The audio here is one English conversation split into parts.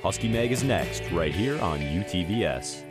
Husky Mag is next, right here on UTVS.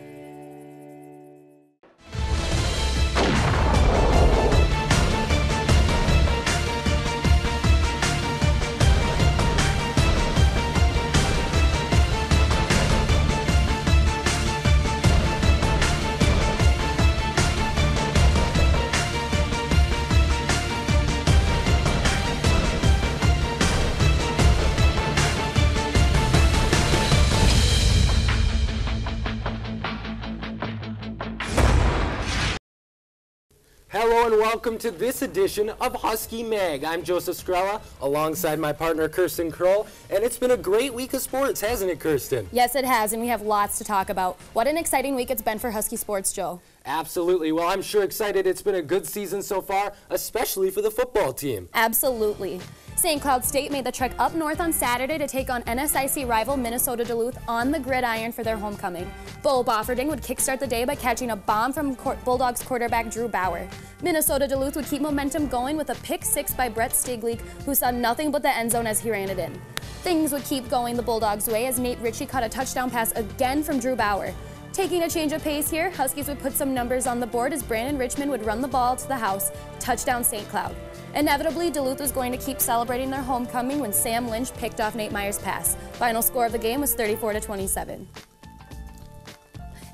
Hello and welcome to this edition of Husky Mag. I'm Joseph Scrella alongside my partner Kirsten Kroll, and it's been a great week of sports, hasn't it, Kirsten? Yes, it has, and we have lots to talk about. What an exciting week it's been for Husky sports, Joe. Absolutely. Well, I'm sure excited. It's been a good season so far, especially for the football team. Absolutely. St. Cloud State made the trek up north on Saturday to take on NSIC rival Minnesota Duluth on the gridiron for their homecoming. Bo Bofferding would kickstart the day by catching a bomb from Bulldogs quarterback Drew Bauer. Minnesota Duluth would keep momentum going with a pick six by Brett Stieglich, who saw nothing but the end zone as he ran it in. Things would keep going the Bulldogs' way as Nate Ritchie caught a touchdown pass again from Drew Bauer. Taking a change of pace here, Huskies would put some numbers on the board as Brandon Richmond would run the ball to the house, touchdown St. Cloud. Inevitably, Duluth was going to keep celebrating their homecoming when Sam Lynch picked off Nate Meyer's pass. Final score of the game was 34-27.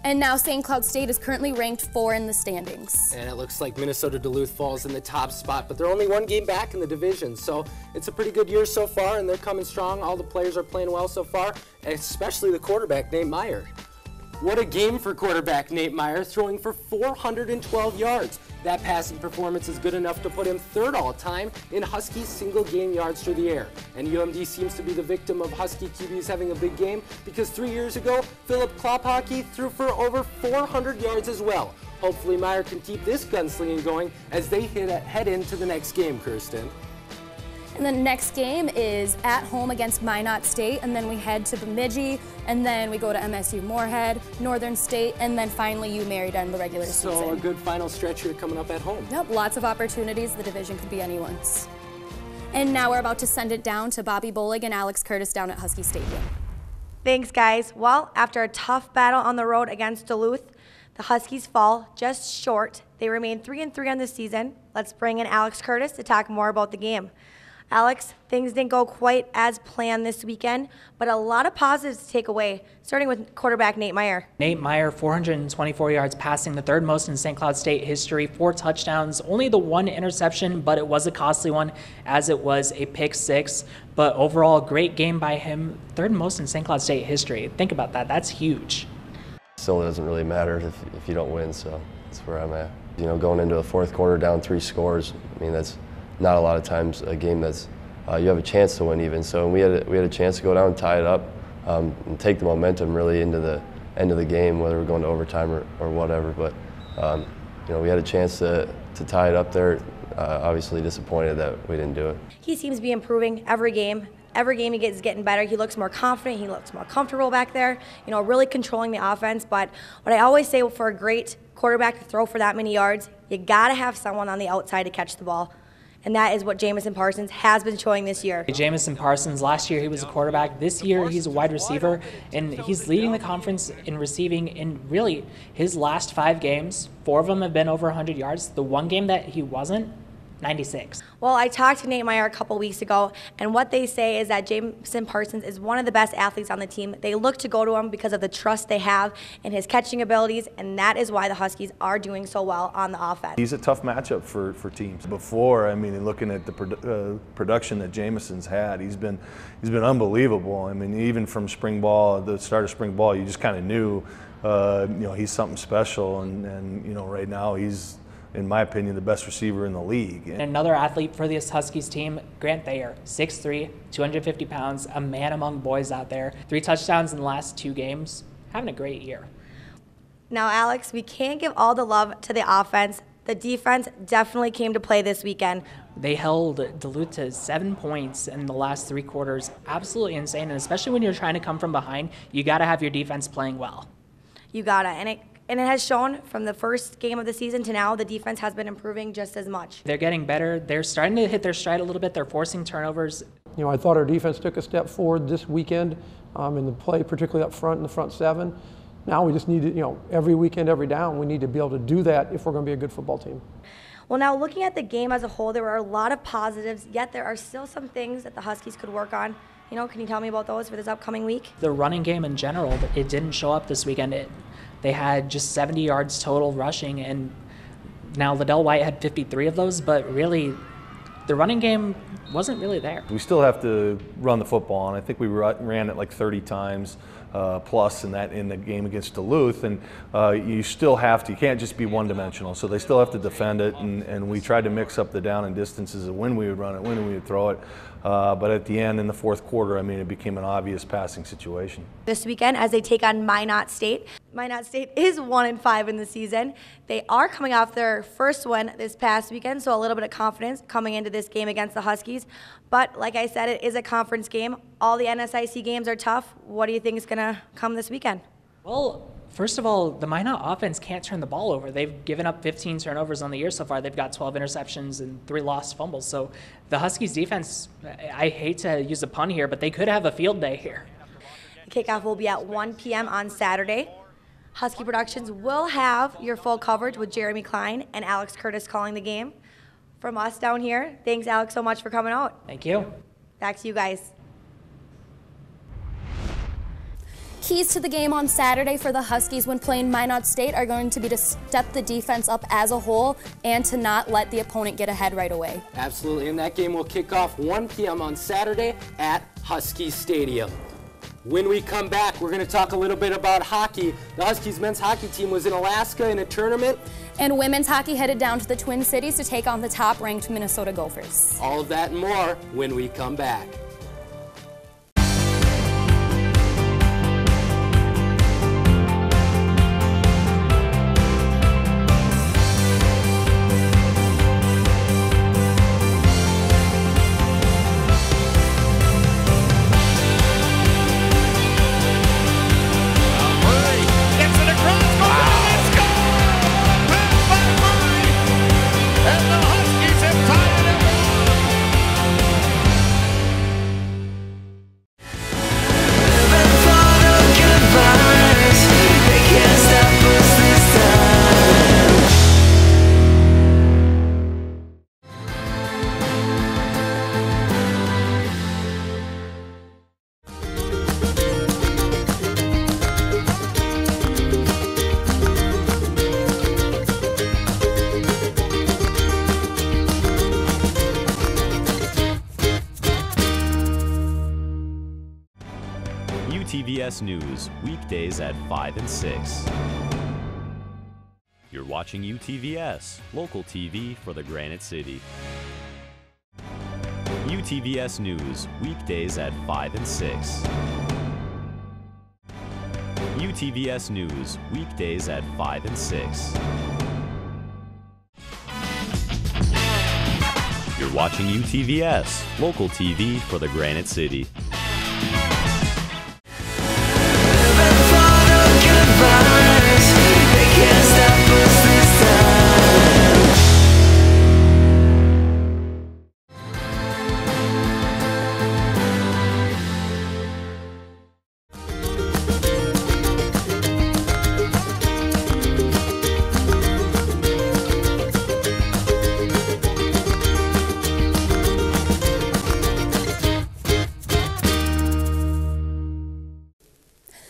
And now St. Cloud State is currently ranked 4 in the standings. And it looks like Minnesota Duluth falls in the top spot, but they're only one game back in the division, so it's a pretty good year so far, and they're coming strong. All the players are playing well so far, especially the quarterback, Nate Meyer. What a game for quarterback Nate Meyer, throwing for 412 yards. That passing performance is good enough to put him third all-time in Huskies single-game yards through the air. And UMD seems to be the victim of Husky QBs having a big game because 3 years ago, Philip Klophocky threw for over 400 yards as well. Hopefully Meyer can keep this gunslinging going as they head into the next game, Kirsten. And the next game is at home against Minot State, and then we head to Bemidji, and then we go to MSU Moorhead, Northern State, and then finally UMary to end the regular season. So a good final stretch here coming up at home. Yep, lots of opportunities. The division could be anyone's. And now we're about to send it down to Bobby Bolig and Alex Curtis down at Husky Stadium. Thanks, guys. Well, after a tough battle on the road against Duluth, the Huskies fall just short. They remain 3-3 on the season. Let's bring in Alex Curtis to talk more about the game. Alex, things didn't go quite as planned this weekend, but a lot of positives to take away, starting with quarterback Nate Meyer. Nate Meyer, 424 yards passing, the third most in St. Cloud State history, 4 touchdowns, only the 1 interception, but it was a costly one as it was a pick six. But overall, great game by him, third most in St. Cloud State history. Think about that, that's huge. Still doesn't really matter if you don't win, so that's where I'm at. You know, going into the fourth quarter down 3 scores, I mean, that's not a lot of times a game that's you have a chance to win even. So we had a chance to go down and tie it up and take the momentum really into the end of the game, whether we're going to overtime or whatever. But you know, we had a chance to tie it up there. Obviously disappointed that we didn't do it. He seems to be improving every game. Every game he gets getting better. He looks more confident. He looks more comfortable back there. You know, really controlling the offense. But what I always say for a great quarterback to throw for that many yards, you got to have someone on the outside to catch the ball. And that is what Jamison Parsons has been showing this year. Jamison Parsons, last year he was a quarterback. This year he's a wide receiver, and he's leading the conference in receiving in really his last 5 games. 4 of them have been over 100 yards. The one game that he wasn't, 96. Well, I talked to Nate Meyer a couple weeks ago, and what they say is that Jamison Parsons is one of the best athletes on the team. They look to go to him because of the trust they have in his catching abilities, and that is why the Huskies are doing so well on the offense. He's a tough matchup for teams. Before, I mean, looking at the production that Jamison's had, he's been unbelievable. I mean, even from spring ball, the start of spring ball, you just kind of knew, you know, he's something special, and you know, right now he's, in my opinion, the best receiver in the league. And another athlete for this Huskies team, Grant Thayer, 6'3", 250 pounds, a man among boys out there. 3 touchdowns in the last 2 games, having a great year. Now, Alex, we can't give all the love to the offense. The defense definitely came to play this weekend. They held Duluth to 7 points in the last 3 quarters. Absolutely insane, and especially when you're trying to come from behind, you got to have your defense playing well. You got to, and it has shown from the first game of the season to now, the defense has been improving just as much. They're getting better. They're starting to hit their stride a little bit. They're forcing turnovers. I thought our defense took a step forward this weekend in the play, particularly up front in the front seven. Now we just need to, every weekend, every down, we need to be able to do that if we're going to be a good football team. Well, now looking at the game as a whole, there were a lot of positives, yet there are still some things that the Huskies could work on. Can you tell me about those for this upcoming week? The running game in general, it didn't show up this weekend. They had just 70 yards total rushing, and now Liddell White had 53 of those, but really the running game wasn't really there. We still have to run the football, and I think we ran it like 30 times plus in the game against Duluth, and you still have to. You can't just be one-dimensional. So they still have to defend it, and we tried to mix up the down and distances of when we would run it, when we would throw it. But at the end, in the fourth quarter, it became an obvious passing situation. This weekend, as they take on Minot State. Minot State is 1-5 in the season. They are coming off their first one this past weekend, so a little bit of confidence coming into this game against the Huskies. But like I said, it is a conference game. All the NSIC games are tough. What do you think is going to come this weekend? Well, first of all, the Minot offense can't turn the ball over. They've given up 15 turnovers on the year so far. They've got 12 interceptions and 3 lost fumbles. So the Huskies defense, I hate to use a pun here, but they could have a field day here. The kickoff will be at 1 p.m. on Saturday. Husky Productions will have your full coverage with Jeremy Klein and Alex Curtis calling the game. From us down here, thanks Alex so much for coming out. Thank you. Back to you guys. Keys to the game on Saturday for the Huskies when playing Minot State are going to be to step the defense up as a whole and to not let the opponent get ahead right away. Absolutely, and that game will kick off 1 p.m. on Saturday at Husky Stadium. When we come back, we're going to talk a little bit about hockey. The Huskies men's hockey team was in Alaska in a tournament. And women's hockey headed down to the Twin Cities to take on the top-ranked Minnesota Gophers. All of that and more when we come back. UTVS News, weekdays at 5 and 6. You're watching UTVS, local TV for the Granite City. UTVS News, weekdays at 5 and 6. UTVS News, weekdays at 5 and 6. You're watching UTVS, local TV for the Granite City.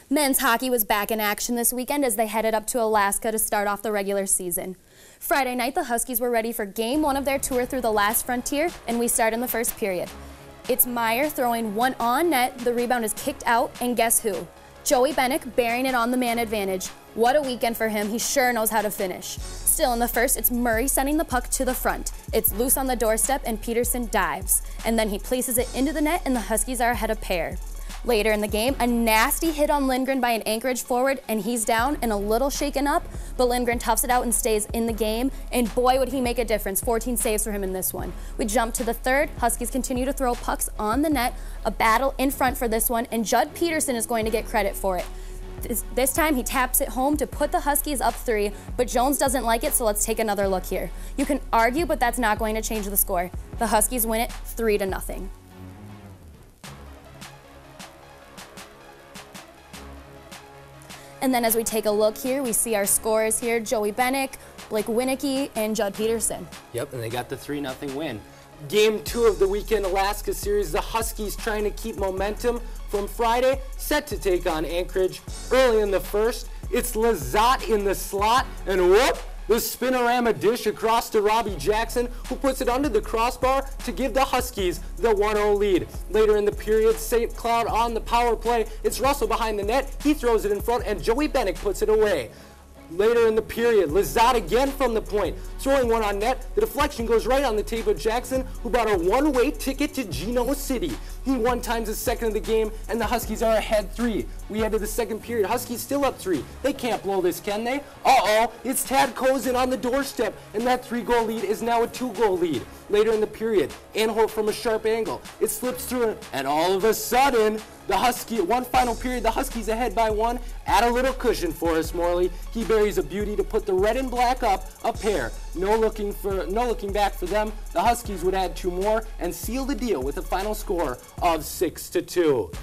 Men's hockey was back in action this weekend as they headed up to Alaska to start off the regular season. Friday night, the Huskies were ready for game 1 of their tour through the last frontier, and we start in the first period. It's Meyer throwing one on net, the rebound is kicked out, and guess who? Joey Bennick bearing it on the man advantage. What a weekend for him, he sure knows how to finish. Still in the first, it's Murray sending the puck to the front. It's loose on the doorstep and Peterson dives. And then he places it into the net and the Huskies are ahead a pair. Later in the game, a nasty hit on Lindgren by an Anchorage forward, and he's down and a little shaken up, but Lindgren toughs it out and stays in the game, and boy would he make a difference. 14 saves for him in this one. We jump to the third. Huskies continue to throw pucks on the net, a battle in front for this one, and Judd Peterson is going to get credit for it. This time he taps it home to put the Huskies up 3, but Jones doesn't like it, so let's take another look here. You can argue, but that's not going to change the score. The Huskies win it 3-0. And then as we take a look here, we see our scorers here, Joey Bennick, Blake Winicky, and Judd Peterson. Yep, and they got the 3-0 win. Game 2 of the weekend Alaska series, the Huskies trying to keep momentum from Friday, set to take on Anchorage early in the first. It's Lazat in the slot, and whoop! The spinorama dish across to Robbie Jackson, who puts it under the crossbar to give the Huskies the 1-0 lead. Later in the period, St. Cloud on the power play. It's Russell behind the net. He throws it in front, and Joey Bennick puts it away. Later in the period, Lazat again from the point, throwing one on net. The deflection goes right on the tape of Jackson, who bought a one-way ticket to Geno City. He one times his second of the game, and the Huskies are ahead 3. We head to the second period. Huskies still up 3. They can't blow this, can they? Uh-oh, it's Tad Kozin on the doorstep, and that 3-goal lead is now a 2-goal lead. Later in the period, Anholt from a sharp angle. It slips through, and all of a sudden, one final period, the Huskies ahead by 1. Add a little cushion for us, Morley. He buries a beauty to put the red and black up a pair. No looking back for them. The Huskies would add 2 more and seal the deal with a final score of 6-2.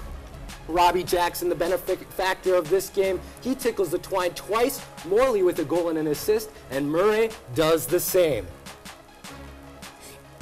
Robbie Jackson, the benefactor of this game, he tickles the twine twice, Morley with a goal and an assist, and Murray does the same.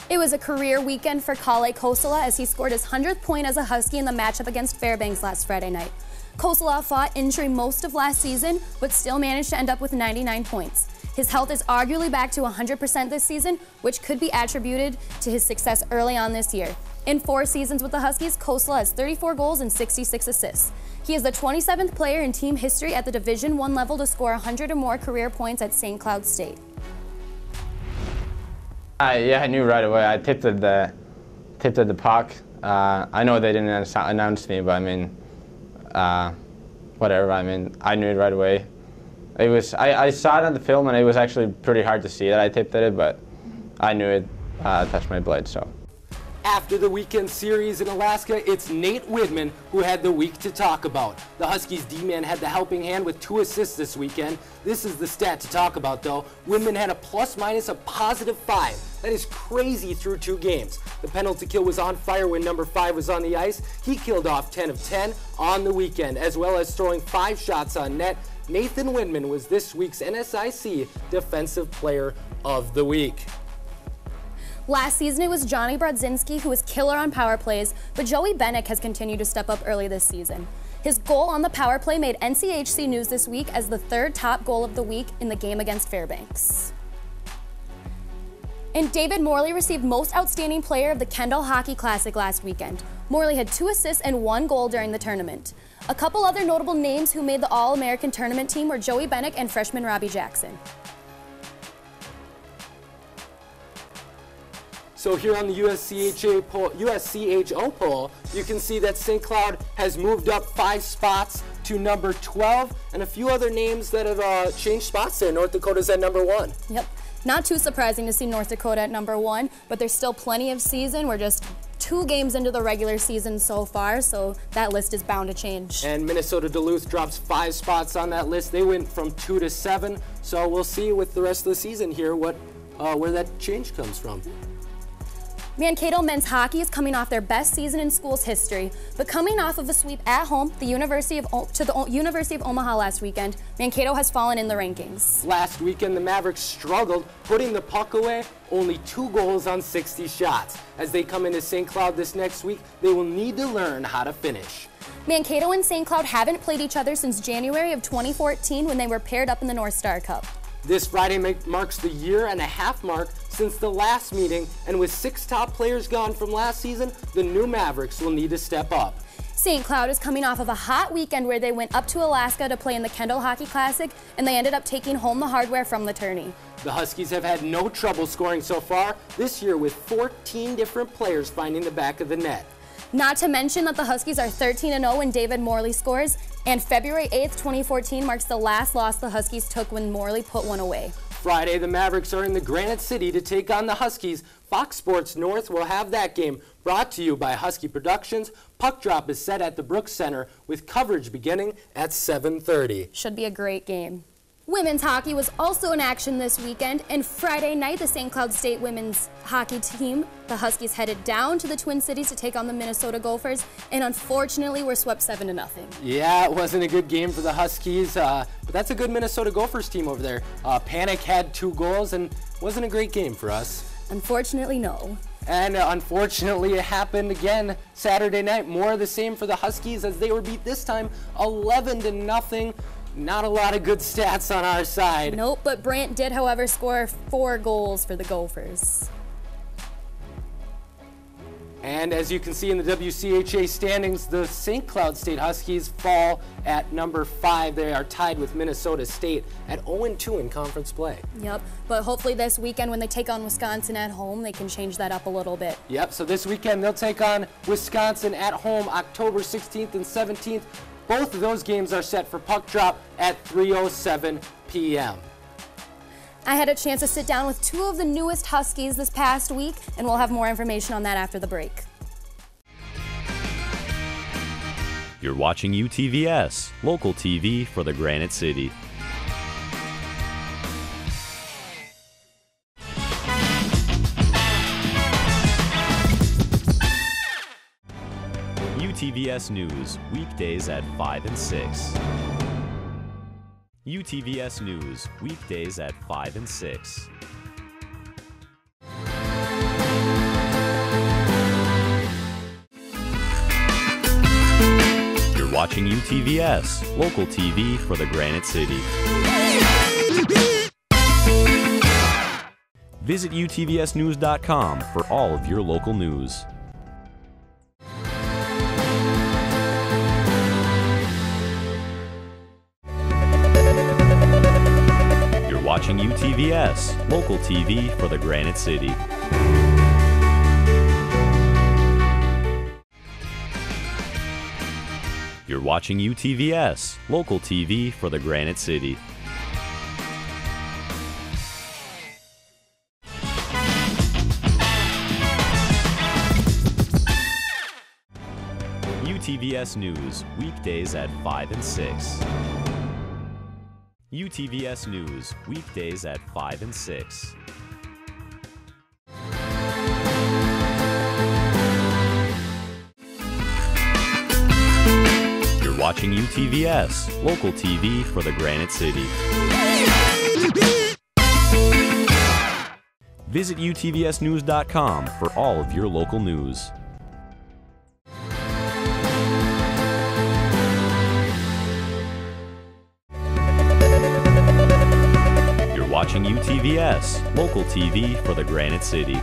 It was a career weekend for Kalle Kosola as he scored his 100th point as a Husky in the matchup against Fairbanks last Friday night. Kosola fought injury most of last season, but still managed to end up with 99 points. His health is arguably back to 100% this season, which could be attributed to his success early on this year. In 4 seasons with the Huskies, Kosola has 34 goals and 66 assists. He is the 27th player in team history at the Division I level to score 100 or more career points at St. Cloud State. Yeah, I knew right away. I tipped at the puck. I know they didn't announce me, but I mean, whatever. I mean, I knew it right away. It was. I saw it on the film, and it was actually pretty hard to see that I tipped at it, but I knew it touched my blade. So. After the weekend series in Alaska, it's Nate Widman who had the week to talk about. The Huskies D-man had the helping hand with 2 assists this weekend. This is the stat to talk about, though. Widman had a plus-minus of +5. That is crazy through 2 games. The penalty kill was on fire when number 5 was on the ice. He killed off 10 of 10 on the weekend, as well as throwing 5 shots on net. Nathan Widman was this week's NSIC Defensive Player of the Week. Last season, it was Johnny Brodzinski who was killer on power plays, but Joey Bennick has continued to step up early this season. His goal on the power play made NCHC news this week as the 3rd top goal of the week in the game against Fairbanks. And David Morley received Most Outstanding Player of the Kendall Hockey Classic last weekend. Morley had 2 assists and 1 goal during the tournament. A couple other notable names who made the All-American tournament team were Joey Bennick and freshman Robbie Jackson. So here on the USCHO poll, you can see that St. Cloud has moved up 5 spots to number 12, and a few other names that have changed spots there. North Dakota's at number 1. Yep. Not too surprising to see North Dakota at number 1, but there's still plenty of season. We're just 2 games into the regular season so far, so that list is bound to change. And Minnesota Duluth drops 5 spots on that list. They went from 2 to 7, so we'll see with the rest of the season here where that change comes from. Mankato men's hockey is coming off their best season in school's history, but coming off of a sweep at home to the University of Omaha last weekend, Mankato has fallen in the rankings. Last weekend, the Mavericks struggled putting the puck away, only 2 goals on 60 shots. As they come into St. Cloud this next week, they will need to learn how to finish. Mankato and St. Cloud haven't played each other since January of 2014 when they were paired up in the North Star Cup. This Friday marks the 1.5 mark since the last meeting, and with 6 top players gone from last season, the new Mavericks will need to step up. St. Cloud is coming off of a hot weekend where they went up to Alaska to play in the Kendall Hockey Classic, and they ended up taking home the hardware from the tourney. The Huskies have had no trouble scoring so far this year, with 14 different players finding the back of the net. Not to mention that the Huskies are 13-0 when David Morley scores, and February 8th, 2014 marks the last loss the Huskies took when Morley put one away. Friday, the Mavericks are in the Granite City to take on the Huskies. Fox Sports North will have that game, brought to you by Husky Productions. Puck drop is set at the Brooks Center with coverage beginning at 7:30. Should be a great game. Women's hockey was also in action this weekend, and Friday night the St. Cloud State women's hockey team, the Huskies, headed down to the Twin Cities to take on the Minnesota Gophers, and unfortunately were swept 7-0. Yeah, it wasn't a good game for the Huskies, but that's a good Minnesota Gophers team over there. Panic had 2 goals, and wasn't a great game for us. Unfortunately, no. And unfortunately, it happened again Saturday night. More of the same for the Huskies as they were beat this time 11-0. Not a lot of good stats on our side. Nope, but Brant did, however, score 4 goals for the Gophers. And as you can see in the WCHA standings, the St. Cloud State Huskies fall at number 5. They are tied with Minnesota State at 0-2 in conference play. Yep, but hopefully this weekend when they take on Wisconsin at home, they can change that up a little bit. Yep, so this weekend they'll take on Wisconsin at home October 16th and 17th. Both of those games are set for puck drop at 3:07 p.m. I had a chance to sit down with 2 of the newest Huskies this past week, and we'll have more information on that after the break. You're watching UTVS, local TV for the Granite City. UTVS News, weekdays at 5 and 6. UTVS News, weekdays at 5 and 6. You're watching UTVS, local TV for the Granite City. Visit utvsnews.com for all of your local news. Watching UTVS, local TV for the Granite City. You're watching UTVS, local TV for the Granite City. UTVS News, weekdays at 5 and 6. UTVS News, weekdays at 5 and 6. You're watching UTVS, local TV for the Granite City. Visit utvsnews.com for all of your local news. Watching UTVS, local TV for the Granite City.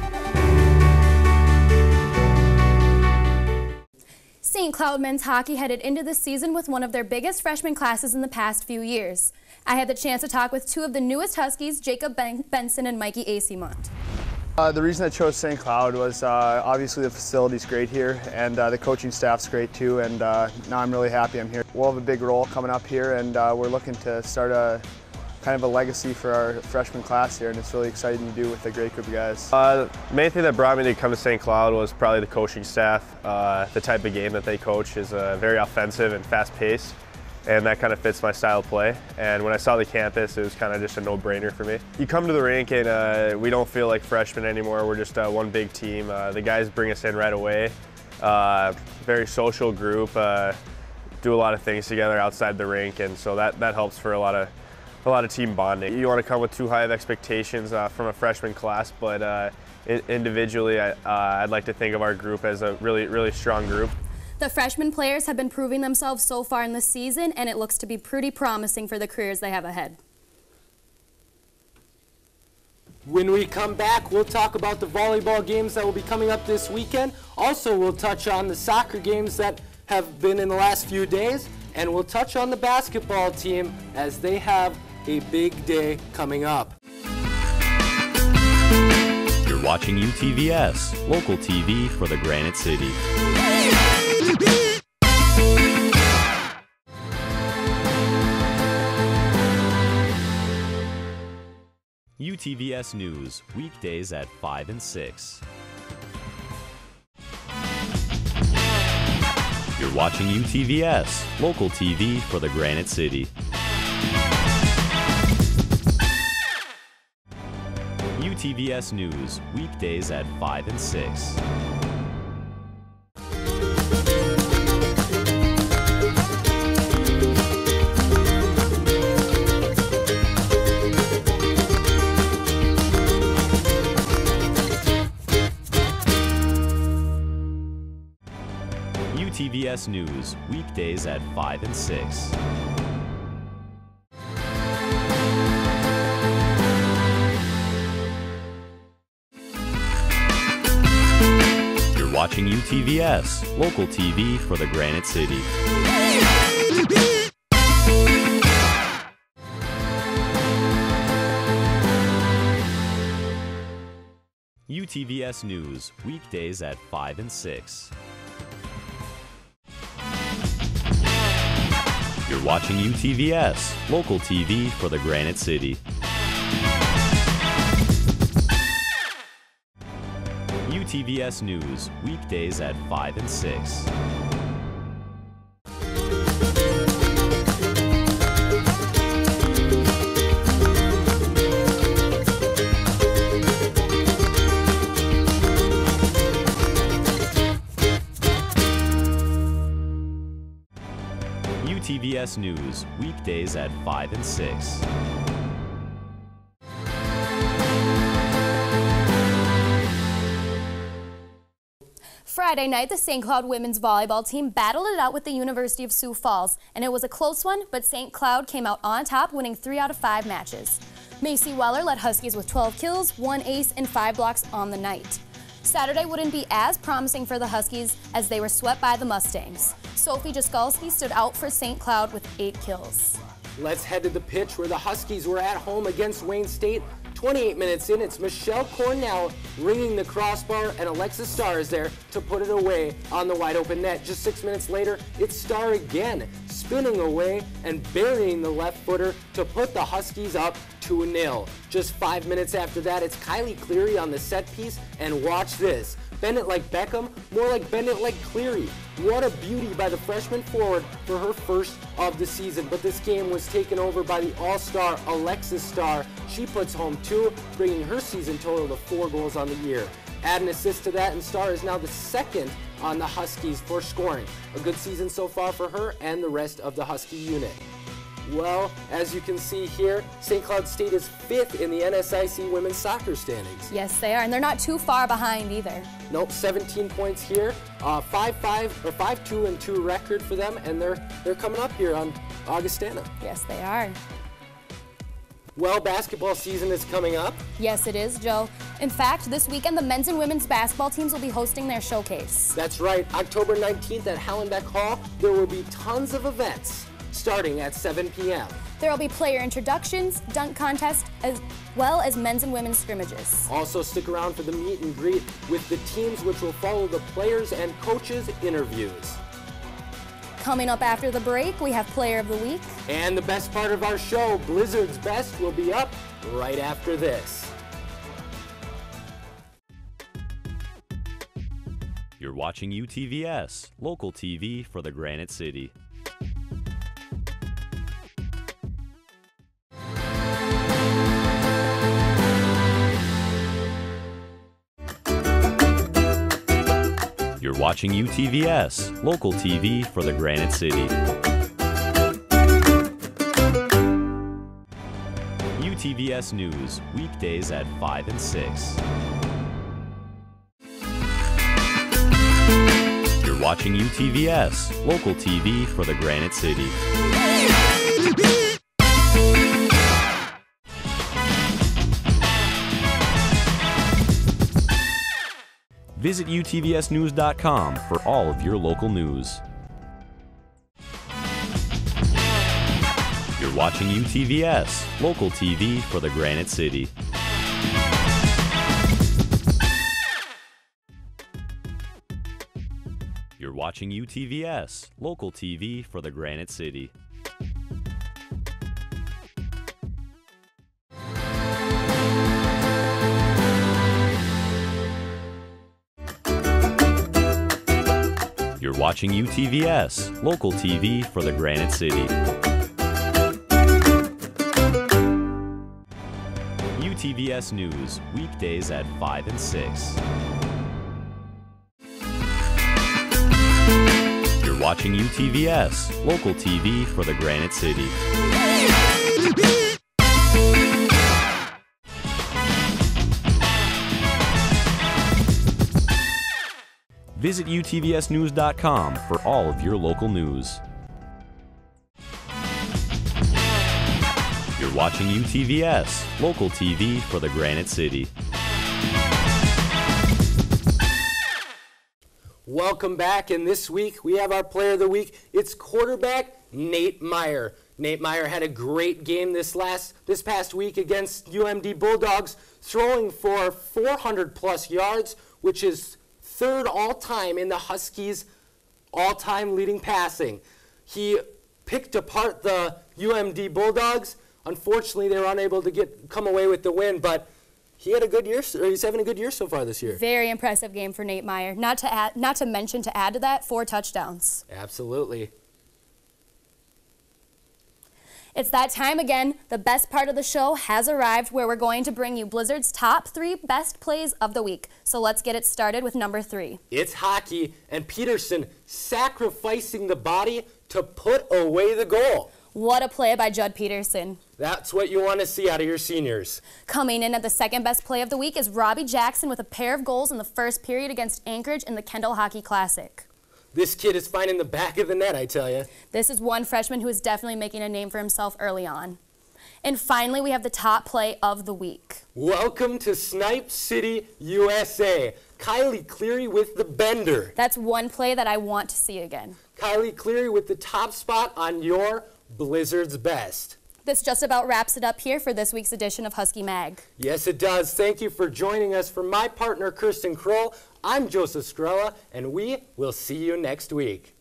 St. Cloud men's hockey headed into the season with one of their biggest freshman classes in the past few years. I had the chance to talk with 2 of the newest Huskies, Jacob Benson and Mikey Acemont. The reason I chose St. Cloud was obviously the facility's great here, and the coaching staff's great too, and now I'm really happy I'm here. We'll have a big role coming up here, and we're looking to start a kind of a legacy for our freshman class here, and it's really exciting to do with a great group of guys. The main thing that brought me to come to St. Cloud was probably the coaching staff. The type of game that they coach is very offensive and fast-paced, and that kind of fits my style of play. And when I saw the campus, it was kind of just a no-brainer for me. You come to the rink and we don't feel like freshmen anymore. We're just one big team. The guys bring us in right away. Very social group, do a lot of things together outside the rink, and so that helps for a lot of team bonding. You want to come with too high of expectations from a freshman class, but individually, I'd like to think of our group as a really strong group. The freshman players have been proving themselves so far in the season, and it looks to be pretty promising for the careers they have ahead. When we come back, we'll talk about the volleyball games that will be coming up this weekend. Also, we'll touch on the soccer games that have been in the last few days, and we'll touch on the basketball team as they have a big day coming up. You're watching UTVS, local TV for the Granite City. UTVS News, weekdays at 5 and 6. You're watching UTVS, local TV for the Granite City. UTVS News, weekdays at 5 and 6. UTVS News, weekdays at 5 and 6. You're watching UTVS, local TV for the Granite City. UTVS News, weekdays at 5 and 6. You're watching UTVS, local TV for the Granite City. UTVS News, weekdays at 5 and 6. UTVS News, weekdays at 5 and 6. Friday night, the St. Cloud women's volleyball team battled it out with the University of Sioux Falls, and it was a close one, but St. Cloud came out on top, winning 3 out of 5 matches. Macy Weller led Huskies with 12 kills, 1 ace, and 5 blocks on the night. Saturday wouldn't be as promising for the Huskies as they were swept by the Mustangs. Sophie Jaskolski stood out for St. Cloud with 8 kills. Let's head to the pitch where the Huskies were at home against Wayne State. 28 minutes in, it's Michelle Cornell ringing the crossbar, and Alexis Starr is there to put it away on the wide open net. Just 6 minutes later, it's Starr again, spinning away and burying the left footer to put the Huskies up 2-0. Just 5 minutes after that, it's Kylie Cleary on the set piece, and watch this. Bend it like Beckham, more like bend it like Cleary. What a beauty by the freshman forward for her first of the season. But this game was taken over by the all-star Alexis Starr. She puts home 2, bringing her season total to 4 goals on the year. Add an assist to that, and Starr is now the second on the Huskies for scoring. A good season so far for her and the rest of the Husky unit. Well, as you can see here, St. Cloud State is 5th in the NSIC women's soccer standings. Yes, they are, and they're not too far behind either. Nope, 17 points here, 5-2 record for them, and they're coming up here on Augustana. Yes, they are. Well, basketball season is coming up. Yes, it is, Joe. In fact, this weekend, the men's and women's basketball teams will be hosting their showcase. That's right, October 19th at Hallenbeck Hall, there will be tons of events starting at 7 p.m. There will be player introductions, dunk contests, as well as men's and women's scrimmages. Also stick around for the meet and greet with the teams, which will follow the players and coaches' interviews. Coming up after the break, we have Player of the Week. And the best part of our show, Blizzard's Best, will be up right after this. You're watching UTVS, local TV for the Granite City. You're watching UTVS, local TV for the Granite City. UTVS News, weekdays at 5 and 6. You're watching UTVS, local TV for the Granite City. Visit utvsnews.com for all of your local news. You're watching UTVS, local TV for the Granite City. You're watching UTVS, local TV for the Granite City. You're watching UTVS, local TV for the Granite City. UTVS News, weekdays at 5 and 6. You're watching UTVS, local TV for the Granite City. Visit utvsnews.com for all of your local news. You're watching UTVS, local TV for the Granite City. Welcome back, and this week we have our Player of the Week. It's quarterback Nate Meyer. Nate Meyer had a great game this past week against UMD Bulldogs, throwing for 400-plus yards, which is third all-time in the Huskies' all-time leading passing. He picked apart the UMD Bulldogs. Unfortunately, they were unable to come away with the win, but he had a good year. He's having a good year so far this year. Very impressive game for Nate Meyer. Not to mention, to add to that, 4 touchdowns. Absolutely. It's that time again. The best part of the show has arrived, where we're going to bring you Blizzard's top 3 best plays of the week. So let's get it started with number 3. It's hockey, and Peterson sacrificing the body to put away the goal. What a play by Judd Peterson. That's what you want to see out of your seniors. Coming in at the second best play of the week is Robbie Jackson with a pair of goals in the first period against Anchorage in the Kendall Hockey Classic. This kid is finding the back of the net, I tell you. This is one freshman who is definitely making a name for himself early on. And finally, we have the top play of the week. Welcome to Snipe City, USA. Kylie Cleary with the bender. That's one play that I want to see again. Kylie Cleary with the top spot on your Blizzard's Best. This just about wraps it up here for this week's edition of Husky Mag. Yes, it does. Thank you for joining us. For my partner, Kirsten Kroll, I'm Joseph Skrella, and we will see you next week.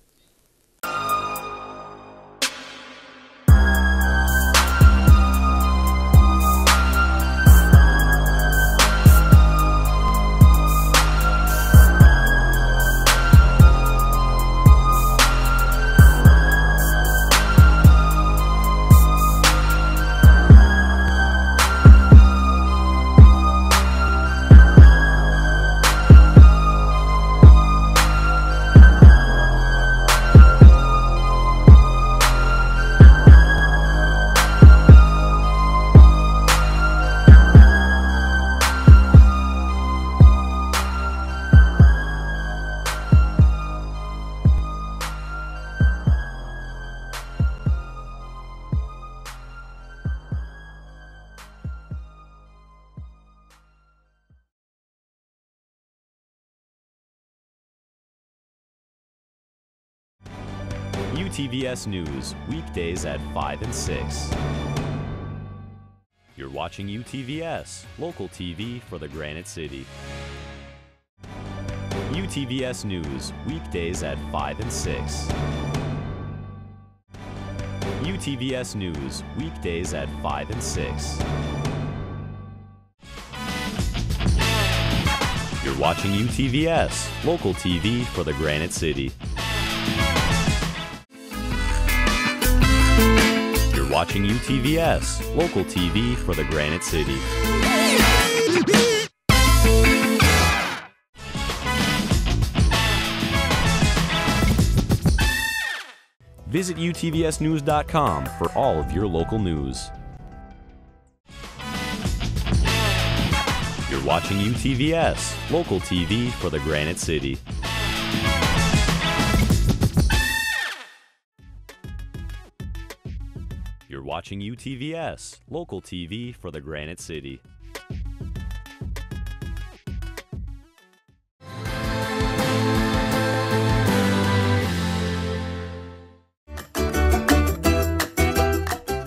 UTVS News, weekdays at 5 and 6. You're watching UTVS, local TV for the Granite City. UTVS News, weekdays at 5 and 6. UTVS News, weekdays at 5 and 6. You're watching UTVS, local TV for the Granite City. You're watching UTVS, local TV for the Granite City. Visit utvsnews.com for all of your local news. You're watching UTVS, local TV for the Granite City. You're watching UTVS, local TV for the Granite City.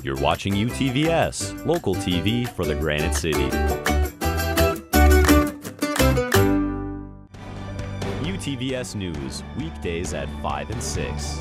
You're watching UTVS, local TV for the Granite City. UTVS News, weekdays at 5 and 6.